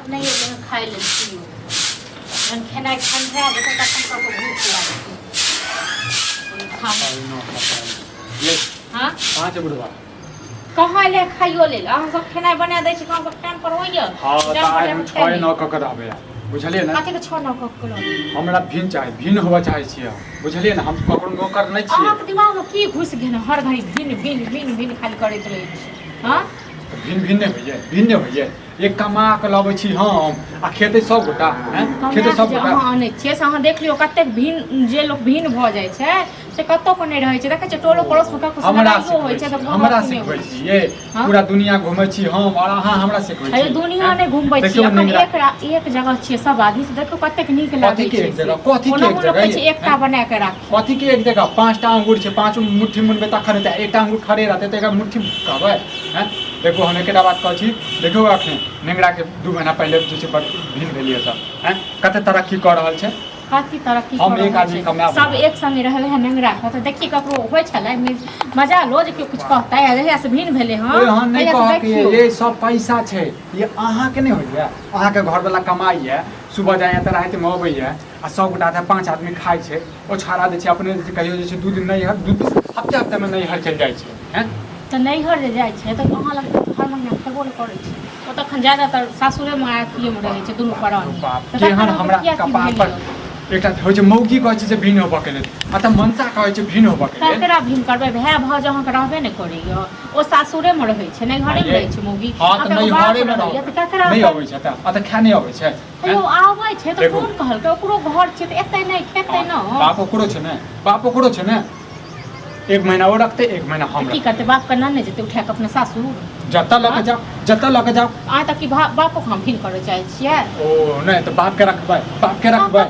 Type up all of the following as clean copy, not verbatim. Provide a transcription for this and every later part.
भात नहीं है खाई ले छी जन खेनाइ ठंडा देते तखन सबको भूख लागत खा ये हां कहाँ छै बुढ़वा कहाँ ले खाइयो ले अहाँ सब खेनाइ बना दै छी कहाँ सब टाइम पर होइए हाँ तऽ आइ हम 6:09 कऽ रहबै बुझलिए ने कथी के 6:09 कऽ हमरा भिन्न चाही भिन्न होबऽ चाहै छियै बुझलिए ने हम ककरो नौकर नहि छियै अहाँके दिमाग में की घुसि गेल हर घड़ी भिन्न खाली करैत रहै छी हां भिन्न भिन्न होइए एक कमा के लबै छी हम आ खेतै सब गोटा हैं खेतै सब गोटा अहाँ आनै छियै से अहाँ देख लियौ कतेक भिन्न जे लोग भिन्न भऽ जाइ छै से कतौ को नहि रहै छै देखै छियै टोलो पड़ोस में ककरो लड़ाइयो होइ छै तऽ हमरा सिखबै छी ये पूरा दुनिया घुमै छी हम और अहाँ हमरा सिखबै छी अरे दुनिया नहि घुमबै छी अखन एक जगह छियै सब आदमी से देखो कतेक नीक लागै छै कथी के एक जगह एकटा बना के राख कथी के एक जगह पांचटा अंगूर छै पांचो मुट्ठी मुनबे तखन हेतै एकटा अंगूर खड़े रहतै तऽ एकटा मुट्ठी कहबै हैं देखो हम एकेटा बात कहै छी देखियौ अखन नेंगरा के 2 महीना पहले जे छै भिन्न भेलिए सब हैं कते तरक्की कऽ रहल छै कथी तरक्की हम एक आदमी कमाब सब एक संगे रहल है नेंगरा तऽ देखी ककरो होइ छलै मजा लो जे केओ कुछ कहतै जहिया से भिन्न भेलै हां ओहन नहि कह के ये सब पैसा छै ये अहाँ के नहि होइए अहाँ के घर वाला कमाइए सुबह जाइए तऽ राति में अबैए आ सब गोटा तऽ 5 आदमी खाइ छै ओ छाड़ा दै छै अपने जे कहियो जे छै 2 दिन नहीं हर 2 हफ्ते में नहीं हर चलि जाइ छै हैं तऽ नैहर जे जाइ छै तऽ अहाँ लग हर महीना खेबो नहि करै छै ओ तखन ज्यादातर सासुरे में अथिए में रहै छै दुनू प्राणी केहन हमरा कपार पर एकटा होइ छै मौगी कहै छै जे भिन्न होबऽ के लेल आ तऽ मनसा कहै छै भिन्न होबऽ के लेल ककरा भिन्न करबै भाय भौज अहाँके रहबे नहि करैए ओ सासुरे में रहै छै नैहरे में रहै छै मौगी हाँ तऽ नैहरे में नहीं अबै छै तऽ खाय नहीं अबै छै यो आबै छै तऽ कोन कहलकै ओकरो घर छै तऽ एतै नहीं खेतै न बाप ओकरो छै ने एक महीना वो रखते एक महीना हम की करते बाप का नाम नहीं जेते उठा के अपने सासुर जत्ता लके जाओ आ तक की बापो हम भिन्न करे चाहे छियै ओ नहीं तो बाप के रखबै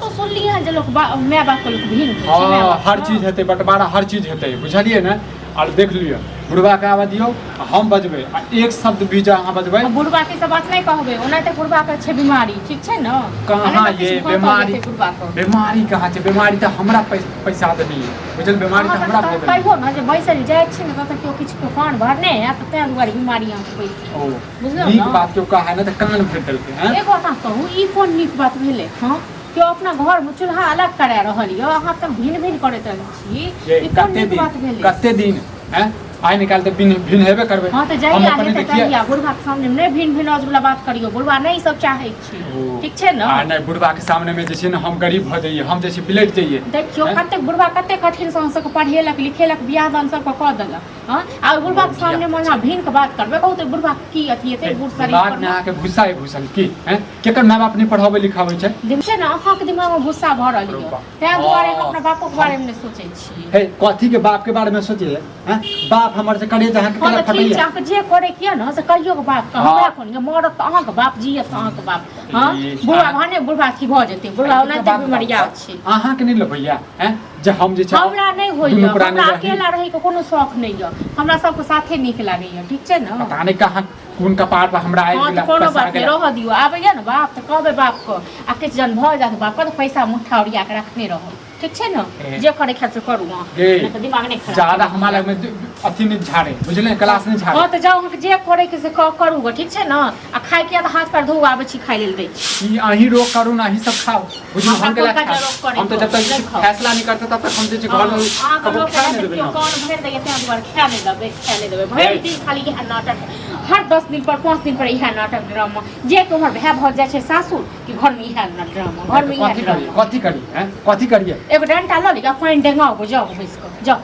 तो सुन लिया जे लोग माय बाप के लोग भिन्न हां हर चीज हेतै बंटवारा हर चीज हेतै बुझलिए ने और देख लियो बुढ़वा के आवा दियो हम बजबै आ एक शब्द भी जा अहाँ बजबै बुढ़वा के सब बात नहीं कहबै ओना त बुढ़वा के छै बीमारी ठीक छै न कहाँ ये बीमारी कहाँ छै बीमारी त हमरा पैसा देनी बुझल बीमारी त हमरा भेल कहियो न जे बैसल जाइ छै न त केओ किछ के कान भरने है त तै दुआरे बीमारी अहाँ के पैसा ओ बुझलौ नीक बात केओ कहा है न त कान फेर देलकै हैं एगो बात कहू ई कोन नीक बात भेलै हां केओ अपना घर में चूल्हा अलग करा रहल यो अहाँ त भिन्न करैत रहै छी ई कोन नीक बात भेलै कते दिन हैं आइ निकाल दे भिन्न हेबे करबै हां त जाइया है त कहिया बुढ़वा के सामने में नहीं भिन्न वाला बात करियो बुढ़वा नहीं सब चाहे छी ठीक छै न आ नहीं बुढ़वा के सामने में जे छै न हम गरीब भ जाइए हम जे छै बिलट जाइए देखियो कते बुढ़वा कते कठिन से सब पढ़ेलक लिखेलक बियाह दान सब क देलक हां आ बुढ़वा के सामने में ना भिन्न के बात करबे बहुत बुढ़वा की अथी एते बूढ़ शरीर बात में आके भुस्सा है भूसल की हैं केकर माय बाप नहीं पढ़ावे लिखावे छै दिमसे ना अहाँ के दिमाग में भुस्सा भरल यो तै दुआरे अपना बापो के बारे में नहीं सोचै छी हे कथी के बाप के बारे में सोचिए हैं बाप हमर से करे जहां के कलर फटैया अहाँ जे करे किया न से कहियो के बाप हमरा कोन मरत अहाँ के बाप जियत अहाँ के बाप हां बुढ़वा भने बुढ़वा की भ जेते बुढ़वा ओनाते बीमारिया छै अहाँ के नहीं लबैया हैं जे हम जे छै हमरा नहीं होइया हमरा अकेला रही के कोनो शौक नहीं य हमरा सब के साथे नीक लागैया ठीक छै न पता नहीं कहां कोन कपार पर हमरा आइ गेला कोनो बात नहीं रह दियो आबैया न बाप त कहबे बाप को आ किछ जन भ जात बाप का पैसा मुठा ओरिया के रखने रहो ठीक छै न जे करे खातिर से करू हां त दिमाग नहीं खराब ज्यादा हमरा लग में अथी नहीं झाड़े बुझले क्लास नहीं झाड़े हां त जाओ हम जे करे के से करू ठीक छै न आ खाय के त हाथ पर धो आबै छी खाय लेल दै छी ई अही रोक करू ना ही सब खाओ बुझलो हम के हम तो जब तक फैसला नहीं करते तब तक हम जे घर में कबो खा नहीं देबे कौन भर दे के दुआर खा नहीं देबे भर दिन खाली यह नाटक हर 10 दिन पर 5 दिन पर यह नाटक ड्रामा जे तोहर भाई भ जाय छै सासुर कि घर में यह ड्रामा घर में यह कथी करी हैं कथी करिए एगो डंटा ल लिया पानी डेंगाओ जाओ बैस कर जाओ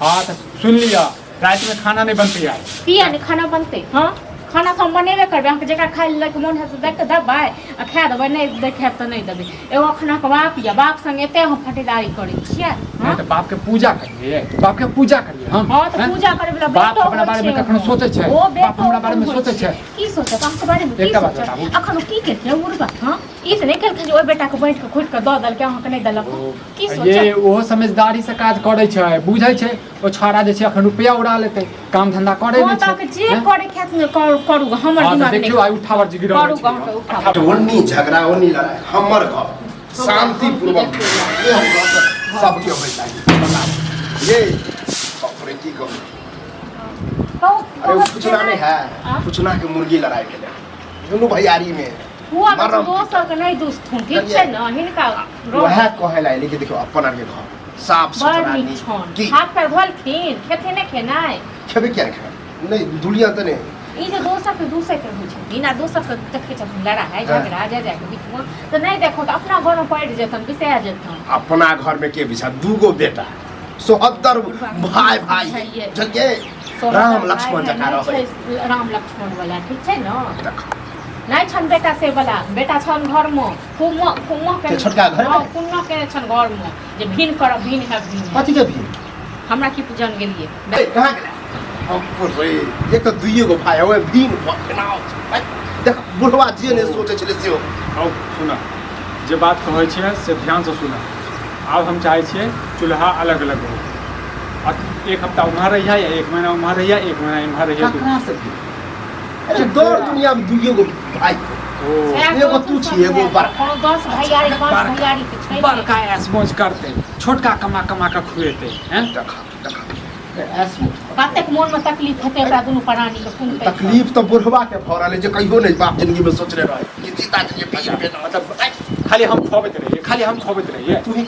हां तो सुन लिया रात में खाना नहीं बनती है किया नहीं खाना बनते हां खाना तो हम बनेबे करबे हम जेकरा खाय लक मन है से देख के दबै आ खा देबै नहीं देखे त नहीं देबै एगो अखना के बाप या बाप संग एते हम फटेदारी करै छियै हां तो बाप के पूजा करिए बाप के पूजा करिए हम हां तो पूजा करे वाला बाप अपना बारे में कखनो सोचे छै बाप हमरा बारे में सोचे छै की सोचे हम के बारे में की सोचे अखनो की के उड़बा हां ई त नहीं कर जे ओइ बेटा के बैठ के खुद के द दल के अहाँ के नहीं दलक की सोचे ये ओहो समझदारी से काज करे छै बुझै छै ओ छाड़ा जे छै अखन रुपया उड़ा लेतै काम धंधा करे नहीं छै जे करे खातिर करू हमर दिमाग नहीं देखियो आई उठावर जी गिरौ करू ओनी झगड़ा ओनी लड़ाई हमर घर शांति पूर्वक ये हम सब के होय चाहिए ये बापरे की कहो अरे पूछना नहीं है पूछना के मुर्गी लड़ाई भेले दोनों भैयारी में हुआ बस मरम दोसर के नहीं दोस्त हूँ ठीक छै न हिनका वह कहे ला लेकिन देखो अपन आर के घर साफ बड़ सुथरा नीक नहीं छन की हाथ पर धोलखिन खेथे ने खेनाइ खेबे क्या खाए नहीं दुनिया तो नहीं ई जे दोसर के दूसर के होइ छै बिना दोसर के देखे छथिन लड़ाई झगड़ा जा के बीच में तो नहीं देखो तो अपना घर में पड़ जेतन बिसया जेतन अपना घर में के बिछा दूगो बेटा 70 भाई भाई जगे राम लक्ष्मण जका रहे राम लक्ष्मण वाला ठीक छै न नहीं छन बेटा से वाला बेटा छन घर में कुमो के छोटका घर में कुनो के छन घर में जे भिन कर भिन है भिन कथी के भी हमरा की जान गेलिए कहां गेला हम रे एक तो दुइयो गो भाई होए भीन बनाओ देख बुढ़वा जे ने सोचे छले से आओ सुना जे बात कहै छियै से ध्यान से सुना आब हम चाहै छियै चूल्हा अलग अलग हो और एक हफ्ता उम्हर रहिया या एक महीना उम्हर रहिया एक महीना इम्हर रहिया ककरा से भी अरे दौड़ दुनिया में दुइयो गो भाई एगो तू छी एगो बड़का 10 भैयारी 5 भैयारी के छै बड़का ऐस मौज करते छोटका कमा कमा के खुएते हैं ऐसे कतेक मोन में तकलीफ हेतै एकरा दुनू प्राणी के सुनते तकलीफ तो बुढ़वा के भरल है जे कहियो नहीं बाप जिंदगी में सोचले रहे कि सीता जी पीछे बेटा मतलब खाली हम खोबैत रहिए तू ही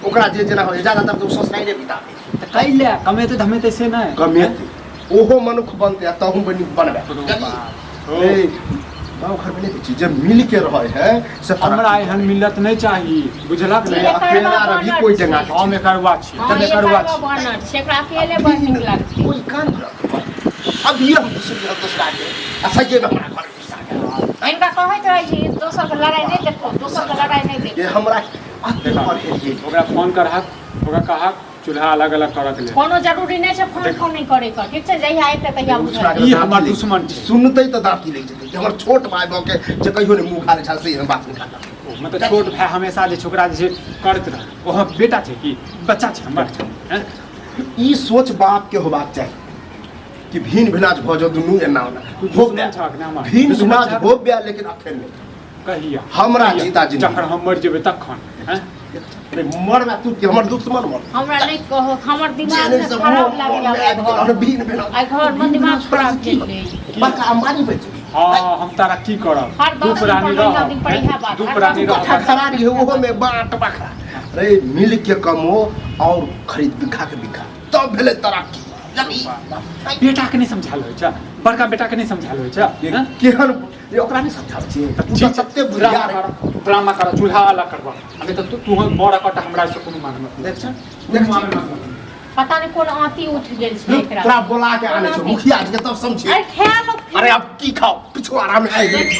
ओकरा जे जेना हो ज्यादा तक तो सोचनाइ नहीं बिता त कैले कमेते धमेते से नहीं कमेते ओहो मनुख बनते तहु बनी बनबे ए गाँव घर में नहीं चीजें मिल के रहे है से हमरा एहन मिलत नहीं चाहिए बुझलक नहीं, ने अकेला रही कोई जगह के हम करवा छी हम तने करवा छी बनर छै एकरा अकेले बड़ नीक लागतै कोई कान अभी हम दूसरा के अच्छा ये हमरा घर घुसा गया इनका कहैत रहै छी दोसर के लड़ाई नहीं देखो दोसर के लड़ाई नहीं देखो ये हमरा अति और है ओकरा फोन करहक ओकरा कहक चूल्हा अलग अलग करक ले कोनो जरूरी नहीं छै फोन नहीं करे का ठीक छै जहिया एतै तहिया बुझा ई हमर दुश्मन छै सुनते तो दांत लग जेते हमर छोट भाई बो के जे कहियो ने मुंह खाले छल से हम बात निकाल मतलब छोट भाई हमेशा जे छोकरा जे करत रह ओह बेटा छै कि बच्चा छै हमर हैं ई सोच बाप के होबाक चाहिए कि भीन भिनाज भ जो दुनू एना होना दुश्मन छक ना हमर भीन भिनाज हो गया लेकिन अखन नहीं कहिया हमरा जीता जी जखन हम मर जेबै तखन हैं अरे मरबा तू कि हमर दुश्मन मर हमरा नहीं कहो हमर दिमाग में खराब लागै और भीन भिनाज आई घर में दिमाग खराब भेलै बड़का अंबानी बच हां हम तारा की करब हर दू 10 प्राणी दिन रह दिन पर इहा बात दू प्राणी रह खरा रही ओहो में बांट बखरा अरे मिल के कमो और खरीद बिखा के बिखा तब भेले तरक्की बेटा के नहीं समझाल होइ छै बड़का बेटा के नहीं समझाल होइ छै हैं केहन ओकरा नहीं समझाबै छी तू ठीक सत्य बुझिया रे ड्रामा कर चूल्हा अलग करबा अबे तो तू मोड़ा कटा हमरा से कोनो मान मत देख छ देख मान पता नहीं कोन आंती उठ गेल छै एकरा तोरा बोला के आने छौ मुखिया जी के तब समझी अरे ख्याल अरे अब की खाओ पिछवाड़ा में आइ गेल